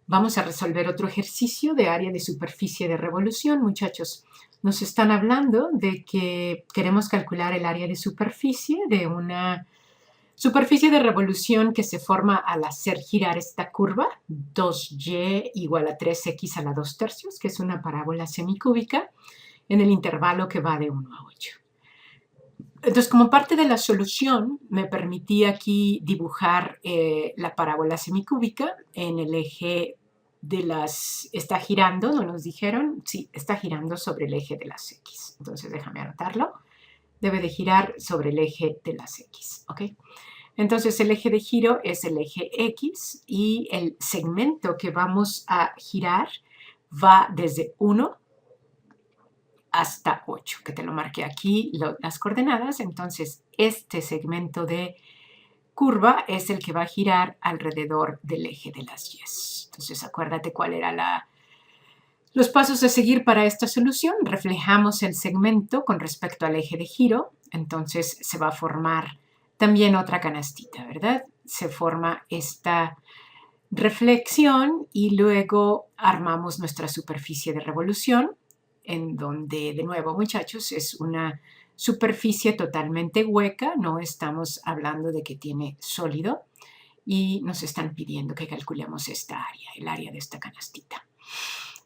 Vamos a resolver otro ejercicio de área de superficie de revolución, muchachos. Nos están hablando de que queremos calcular el área de superficie de una superficie de revolución que se forma al hacer girar esta curva, 2y igual a 3x a la 2 tercios, que es una parábola semicúbica, en el intervalo que va de 1 a 8. Entonces, como parte de la solución, me permití aquí dibujar la parábola semicúbica en el eje de las... ¿Está girando? ¿No nos dijeron? Sí, está girando sobre el eje de las X. Entonces, déjame anotarlo. Debe de girar sobre el eje de las X, ¿ok? Entonces, el eje de giro es el eje X y el segmento que vamos a girar va desde 1 hasta 8, que te lo marqué aquí las coordenadas. Entonces, este segmento de curva es el que va a girar alrededor del eje de las Y. Entonces, acuérdate cuál era los pasos a seguir para esta solución. Reflejamos el segmento con respecto al eje de giro. Entonces, se va a formar también otra canastita, ¿verdad? Se forma esta reflexión y luego armamos nuestra superficie de revolución, en donde, de nuevo, muchachos, es una superficie totalmente hueca, no estamos hablando de que tiene sólido, y nos están pidiendo que calculemos esta área, el área de esta canastita.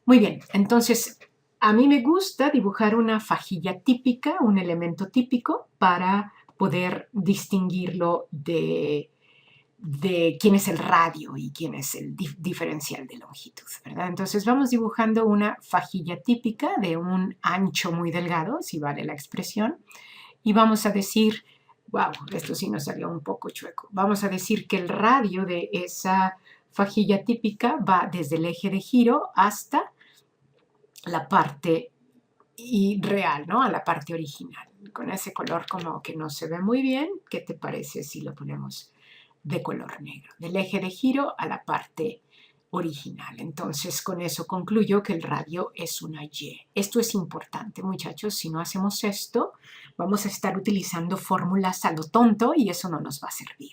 Muy bien, entonces, a mí me gusta dibujar una fajilla típica, un elemento típico, para poder distinguirlo de quién es el radio y quién es el diferencial de longitud, ¿verdad? Entonces vamos dibujando una fajilla típica de un ancho muy delgado, si vale la expresión, y vamos a decir, wow, esto sí nos salió un poco chueco, vamos a decir que el radio de esa fajilla típica va desde el eje de giro hasta la parte real, ¿no? A la parte original. Con ese color como que no se ve muy bien, ¿qué te parece si lo ponemos de color negro? Del eje de giro a la parte original. Entonces, con eso concluyo que el radio es una Y. Esto es importante, muchachos. Si no hacemos esto, vamos a estar utilizando fórmulas a lo tonto y eso no nos va a servir.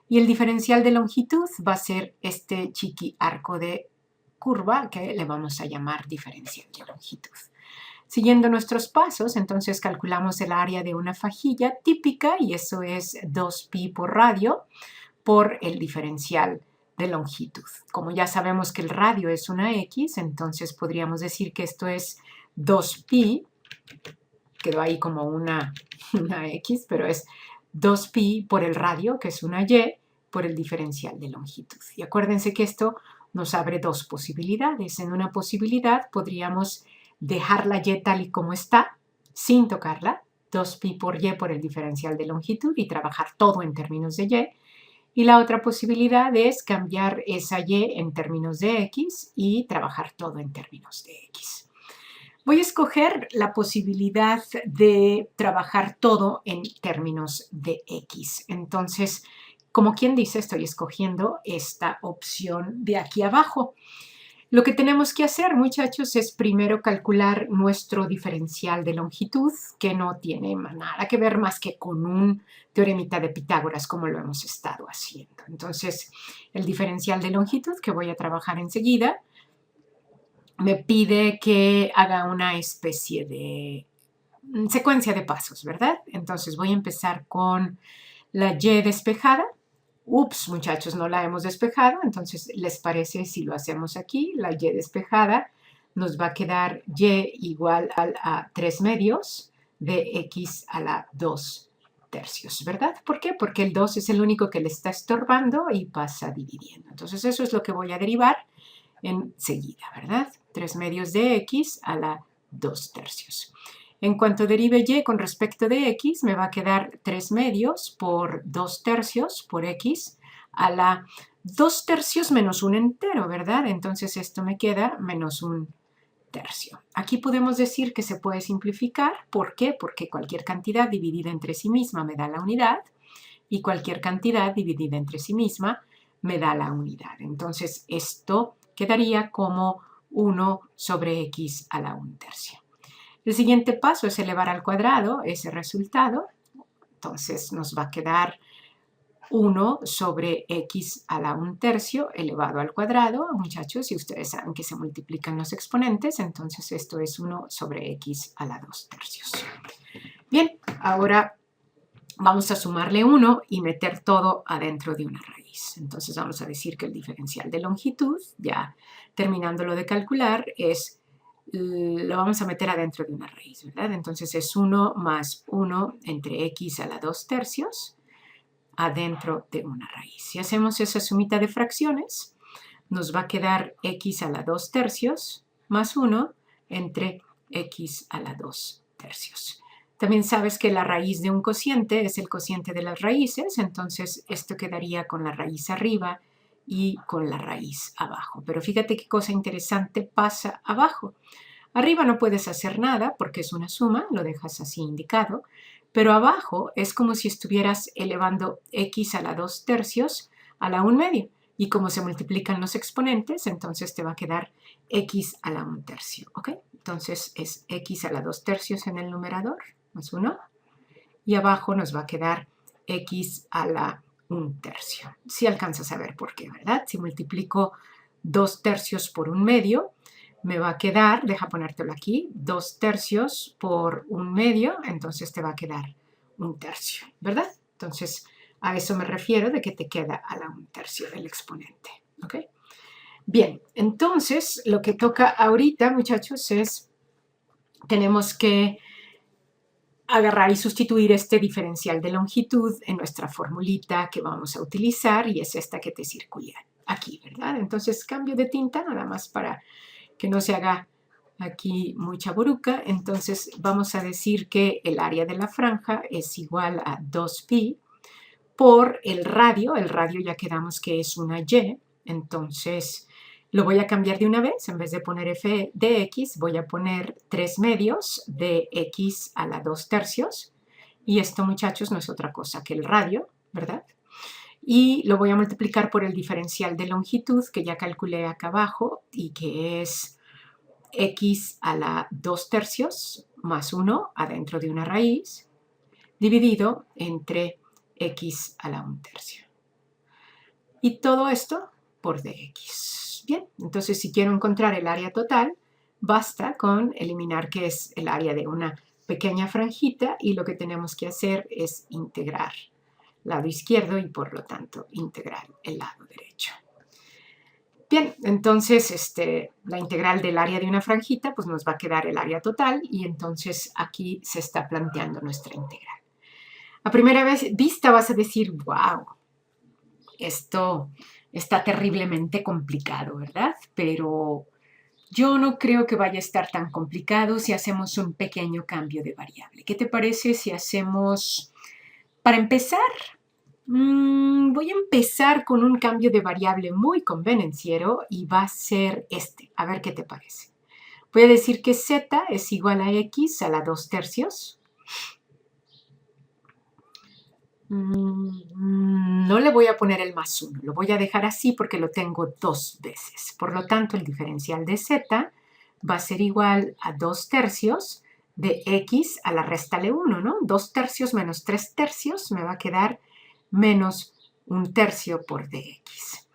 Y el diferencial de longitud va a ser este chiqui arco de curva que le vamos a llamar diferencial de longitud. Siguiendo nuestros pasos, entonces calculamos el área de una fajilla típica y eso es 2pi por radio por el diferencial de longitud. Como ya sabemos que el radio es una X, entonces podríamos decir que esto es 2pi, quedó ahí como una X, pero es 2pi por el radio, que es una Y, por el diferencial de longitud. Y acuérdense que esto nos abre dos posibilidades. En una posibilidad podríamos dejar la Y tal y como está, sin tocarla, 2pi por Y por el diferencial de longitud y trabajar todo en términos de Y. Y la otra posibilidad es cambiar esa Y en términos de X y trabajar todo en términos de X. Voy a escoger la posibilidad de trabajar todo en términos de X. Entonces, como quien dice, estoy escogiendo esta opción de aquí abajo. Lo que tenemos que hacer, muchachos, es primero calcular nuestro diferencial de longitud, que no tiene nada que ver más que con un teoremita de Pitágoras, como lo hemos estado haciendo. Entonces, el diferencial de longitud, que voy a trabajar enseguida, me pide que haga una especie de secuencia de pasos, ¿verdad? Entonces, voy a empezar con la Y despejada. Ups, muchachos, no la hemos despejado, entonces, ¿les parece si lo hacemos aquí? La Y despejada nos va a quedar Y igual a 3 medios de X a la 2 tercios, ¿verdad? ¿Por qué? Porque el 2 es el único que le está estorbando y pasa dividiendo. Entonces, eso es lo que voy a derivar enseguida, ¿verdad? 3 medios de X a la 2 tercios. En cuanto derive Y con respecto de X, me va a quedar 3 medios por 2 tercios por X a la 2 tercios menos un entero, ¿verdad? Entonces esto me queda menos un tercio. Aquí podemos decir que se puede simplificar. ¿Por qué? Porque cualquier cantidad dividida entre sí misma me da la unidad y cualquier cantidad dividida entre sí misma me da la unidad. Entonces esto quedaría como 1 sobre X a la 1 tercio. El siguiente paso es elevar al cuadrado ese resultado. Entonces nos va a quedar 1 sobre x a la 1/3 elevado al cuadrado. Muchachos, si ustedes saben que se multiplican los exponentes, entonces esto es 1 sobre x a la 2/3. Bien, ahora vamos a sumarle 1 y meter todo adentro de una raíz. Entonces vamos a decir que el diferencial de longitud, ya terminándolo de calcular, lo vamos a meter adentro de una raíz, ¿verdad? Entonces es 1 más 1 entre x a la 2/3 adentro de una raíz. Si hacemos esa sumita de fracciones, nos va a quedar x a la 2/3 más 1 entre x a la 2/3. También sabes que la raíz de un cociente es el cociente de las raíces, entonces esto quedaría con la raíz arriba y con la raíz abajo. Pero fíjate qué cosa interesante pasa abajo. Arriba no puedes hacer nada porque es una suma, lo dejas así indicado, pero abajo es como si estuvieras elevando x a la 2/3 a la 1/2. Y como se multiplican los exponentes, entonces te va a quedar x a la 1/3, ¿ok? Entonces es x a la 2/3 en el numerador, más 1, y abajo nos va a quedar x a la 1/3. Si alcanzas a ver por qué, ¿verdad? Si multiplico 2/3 por 1/2, me va a quedar, deja ponértelo aquí, 2/3 por 1/2, entonces te va a quedar 1/3, ¿verdad? Entonces, a eso me refiero de que te queda a la 1/3 del exponente, ¿ok? Bien, entonces lo que toca ahorita, muchachos, tenemos que agarrar y sustituir este diferencial de longitud en nuestra formulita que vamos a utilizar, y es esta que te circula aquí, ¿verdad? Entonces, cambio de tinta nada más para que no se haga aquí mucha boruca. Entonces vamos a decir que el área de la franja es igual a 2pi por el radio ya quedamos que es una y, entonces lo voy a cambiar de una vez. En vez de poner f de x, voy a poner 3/2 de x a la 2/3, y esto, muchachos, no es otra cosa que el radio, ¿verdad? Y lo voy a multiplicar por el diferencial de longitud que ya calculé acá abajo, y que es x a la 2/3 más 1 adentro de una raíz, dividido entre x a la 1/3. Y todo esto por dx. Bien, entonces si quiero encontrar el área total, basta con eliminar que es el área de una pequeña franjita, y lo que tenemos que hacer es integrar lado izquierdo y por lo tanto integrar el lado derecho. Bien, entonces la integral del área de una franjita pues nos va a quedar el área total, y entonces aquí se está planteando nuestra integral. A primera vista vas a decir, wow, esto está terriblemente complicado, ¿verdad? Pero yo no creo que vaya a estar tan complicado si hacemos un pequeño cambio de variable. ¿Qué te parece si hacemos, para empezar, voy a empezar con un cambio de variable muy convenenciero, y va a ser este. A ver qué te parece. Voy a decir que z es igual a x a la 2/3. No le voy a poner el más 1, lo voy a dejar así porque lo tengo 2 veces. Por lo tanto, el diferencial de z va a ser igual a 2/3 de x a la réstale 1, ¿no? 2/3 menos 3/3 me va a quedar menos 1/3 por dx.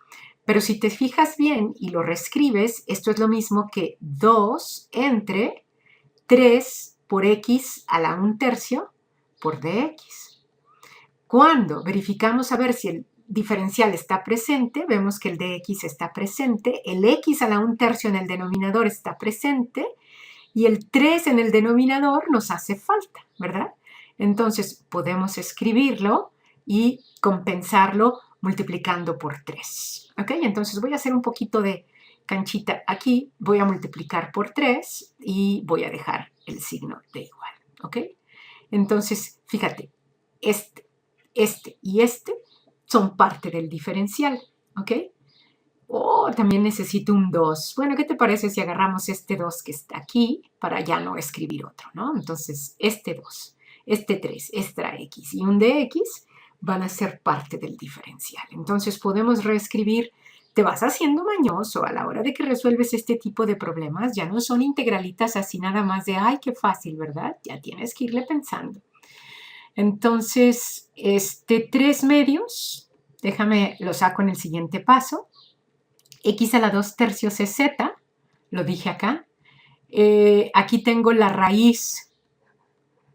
Pero si te fijas bien y lo reescribes, esto es lo mismo que 2 entre 3 por x a la 1/3 por dx. Cuando verificamos a ver si el diferencial está presente, vemos que el dx está presente, el x a la 1/3 en el denominador está presente, y el 3 en el denominador nos hace falta, ¿verdad? Entonces podemos escribirlo y compensarlo multiplicando por 3. ¿Ok? Entonces voy a hacer un poquito de canchita aquí, voy a multiplicar por 3 y voy a dejar el signo de igual. ¿Ok? Entonces, fíjate, este y este son parte del diferencial, ¿ok? Oh, también necesito un 2. Bueno, ¿qué te parece si agarramos este 2 que está aquí para ya no escribir otro, ¿no? Entonces, este 2, este 3, extra x y un dx van a ser parte del diferencial. Entonces, podemos reescribir. Te vas haciendo mañoso a la hora de que resuelves este tipo de problemas. Ya no son integralitas así nada más de, ay, qué fácil, ¿verdad? Ya tienes que irle pensando. Entonces, 3 medios, déjame, lo saco en el siguiente paso. X a la 2 tercios es z, lo dije acá. Aquí tengo la raíz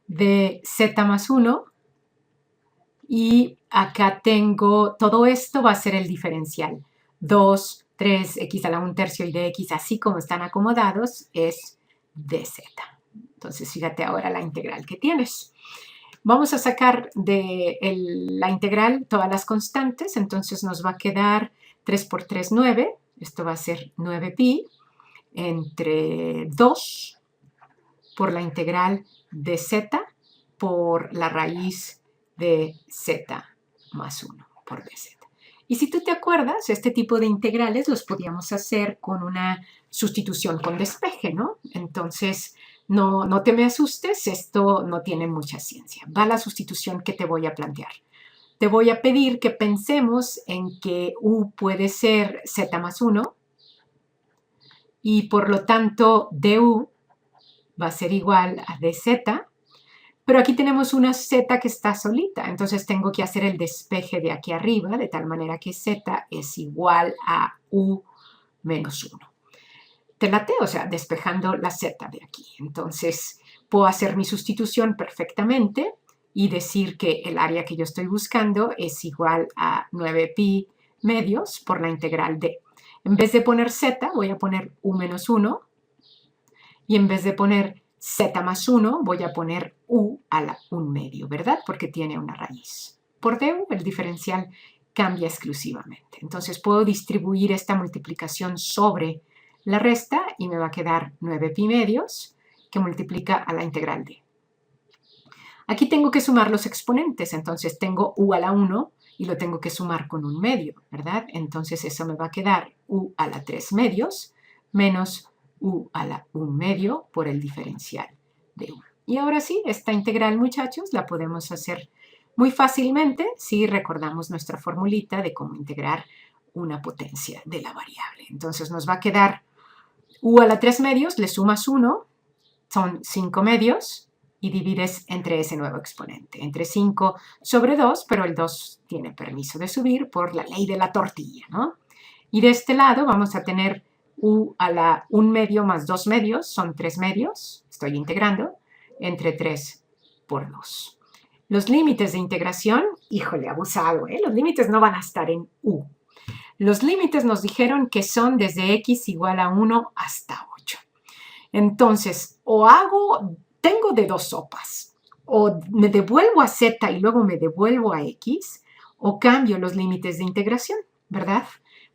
de z más 1 y acá tengo, todo esto va a ser el diferencial. 2, 3, x a la 1 tercio y dx, así como están acomodados, es dz. Entonces, fíjate ahora la integral que tienes. Vamos a sacar de la integral todas las constantes, entonces nos va a quedar 3 por 3, 9. Esto va a ser 9pi entre 2 por la integral de z por la raíz de z más 1 por dz. Y si tú te acuerdas, este tipo de integrales los podíamos hacer con una sustitución con despeje, ¿no? Entonces, no te me asustes, esto no tiene mucha ciencia. Va la sustitución que te voy a plantear. Te voy a pedir que pensemos en que u puede ser z más 1 y por lo tanto du va a ser igual a dz, pero aquí tenemos una z que está solita, entonces tengo que hacer el despeje de aquí arriba, de tal manera que z es igual a u menos 1. Te late, o sea, despejando la z de aquí. Entonces, puedo hacer mi sustitución perfectamente y decir que el área que yo estoy buscando es igual a 9pi medios por la integral de. En vez de poner z, voy a poner u menos 1 y en vez de poner z más 1, voy a poner u a la 1 medio, ¿verdad? Porque tiene una raíz. Por du, el diferencial cambia exclusivamente. Entonces, puedo distribuir esta multiplicación sobre la resta y me va a quedar 9pi medios que multiplica a la integral de. Aquí tengo que sumar los exponentes, entonces tengo u a la 1 y lo tengo que sumar con 1 medio, ¿verdad? Entonces eso me va a quedar u a la 3 medios menos u a la 1 medio por el diferencial de u. Y ahora sí, esta integral, muchachos, la podemos hacer muy fácilmente si recordamos nuestra formulita de cómo integrar una potencia de la variable. Entonces nos va a quedar u a la 3 medios, le sumas 1, son 5 medios, y divides entre ese nuevo exponente, entre 5 sobre 2, pero el 2 tiene permiso de subir por la ley de la tortilla, ¿no? Y de este lado vamos a tener u a la 1 medio más 2 medios, son 3 medios, estoy integrando, entre 3 por 2. Los límites de integración, híjole, abusado, ¿eh? Los límites no van a estar en u. Los límites nos dijeron que son desde x igual a 1 hasta 8. Entonces, tengo de dos sopas, o me devuelvo a z y luego me devuelvo a x, o cambio los límites de integración, ¿verdad?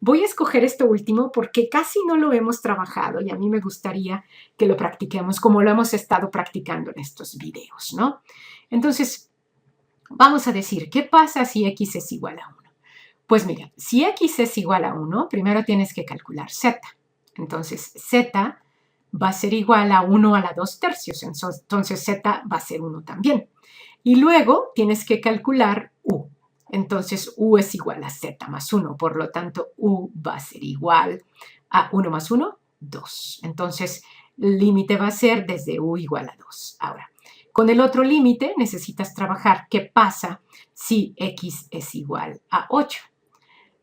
Voy a escoger esto último porque casi no lo hemos trabajado y a mí me gustaría que lo practiquemos como lo hemos estado practicando en estos videos, ¿no? Entonces, vamos a decir, ¿qué pasa si x es igual a 1? Pues mira, si x es igual a 1, primero tienes que calcular z. Entonces, z va a ser igual a 1 a la 2 tercios, entonces z va a ser 1 también. Y luego tienes que calcular u. Entonces u es igual a z más 1, por lo tanto u va a ser igual a 1 más 1, 2. Entonces el límite va a ser desde u igual a 2. Ahora, con el otro límite necesitas trabajar qué pasa si x es igual a 8.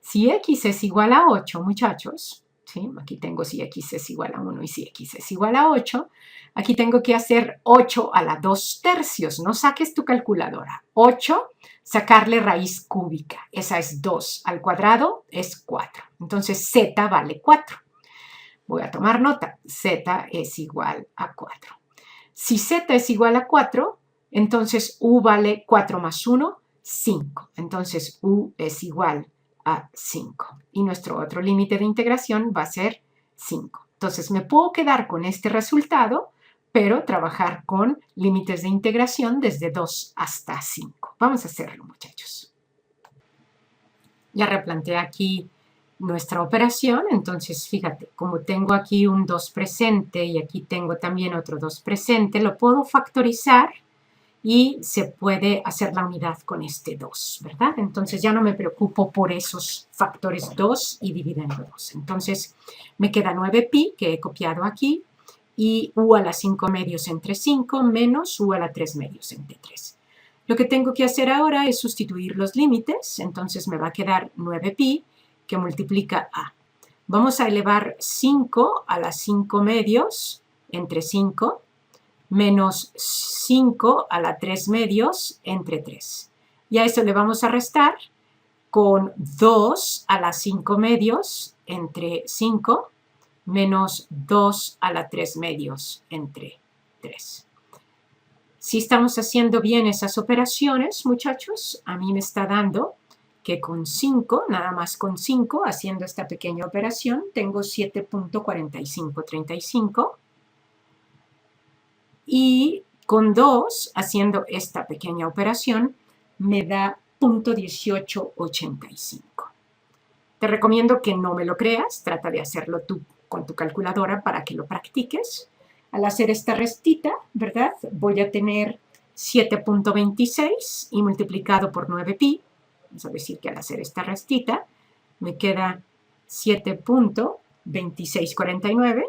Si x es igual a 8, muchachos, ¿sí? Aquí tengo si x es igual a 1 y si x es igual a 8. Aquí tengo que hacer 8 a la 2 tercios. No saques tu calculadora. 8, sacarle raíz cúbica. Esa es 2 al cuadrado, es 4. Entonces z vale 4. Voy a tomar nota. Z es igual a 4. Si z es igual a 4, entonces u vale 4 más 1, 5. Entonces u es igual a 5. Y nuestro otro límite de integración va a ser 5. Entonces me puedo quedar con este resultado, pero trabajar con límites de integración desde 2 hasta 5. Vamos a hacerlo, muchachos. Ya replanteé aquí nuestra operación, entonces fíjate, como tengo aquí un 2 presente y aquí tengo también otro 2 presente, lo puedo factorizar y se puede hacer la unidad con este 2, ¿verdad? Entonces ya no me preocupo por esos factores 2 y dividiendo 2. Entonces me queda 9pi, que he copiado aquí, y u a la 5 medios entre 5 menos u a la 3 medios entre 3. Lo que tengo que hacer ahora es sustituir los límites, entonces me va a quedar 9pi que multiplica a. Vamos a elevar 5 a la 5 medios entre 5 menos 5 a la 3 medios entre 3. Y a eso le vamos a restar con 2 a la 5 medios entre 5 menos 2 a la 3 medios entre 3. Si estamos haciendo bien esas operaciones, muchachos, a mí me está dando que con 5, nada más con 5, haciendo esta pequeña operación, tengo 7.4535. Y con 2, haciendo esta pequeña operación, me da 0.1885. Te recomiendo que no me lo creas, trata de hacerlo tú con tu calculadora para que lo practiques. Al hacer esta restita, ¿verdad? Voy a tener 7.26 y multiplicado por 9pi, vamos a decir que al hacer esta restita, me queda 7.2649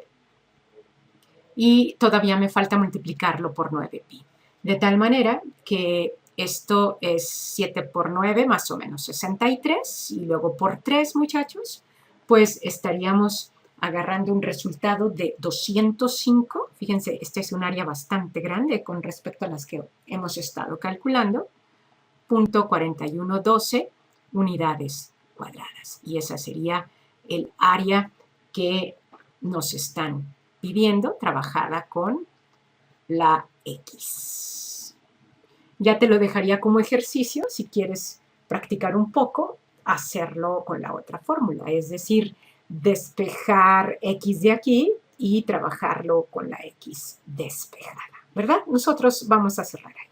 y todavía me falta multiplicarlo por 9pi. De tal manera que esto es 7 por 9, más o menos 63, y luego por 3, muchachos, pues estaríamos agarrando un resultado de 205. Fíjense, este es un área bastante grande con respecto a las que hemos estado calculando. 0.4112 unidades cuadradas. Y esa sería el área que nos están pidiendo, trabajada con la X. Ya te lo dejaría como ejercicio, si quieres practicar un poco, hacerlo con la otra fórmula, es decir, despejar X de aquí y trabajarlo con la X despejada, ¿verdad? Nosotros vamos a cerrar ahí.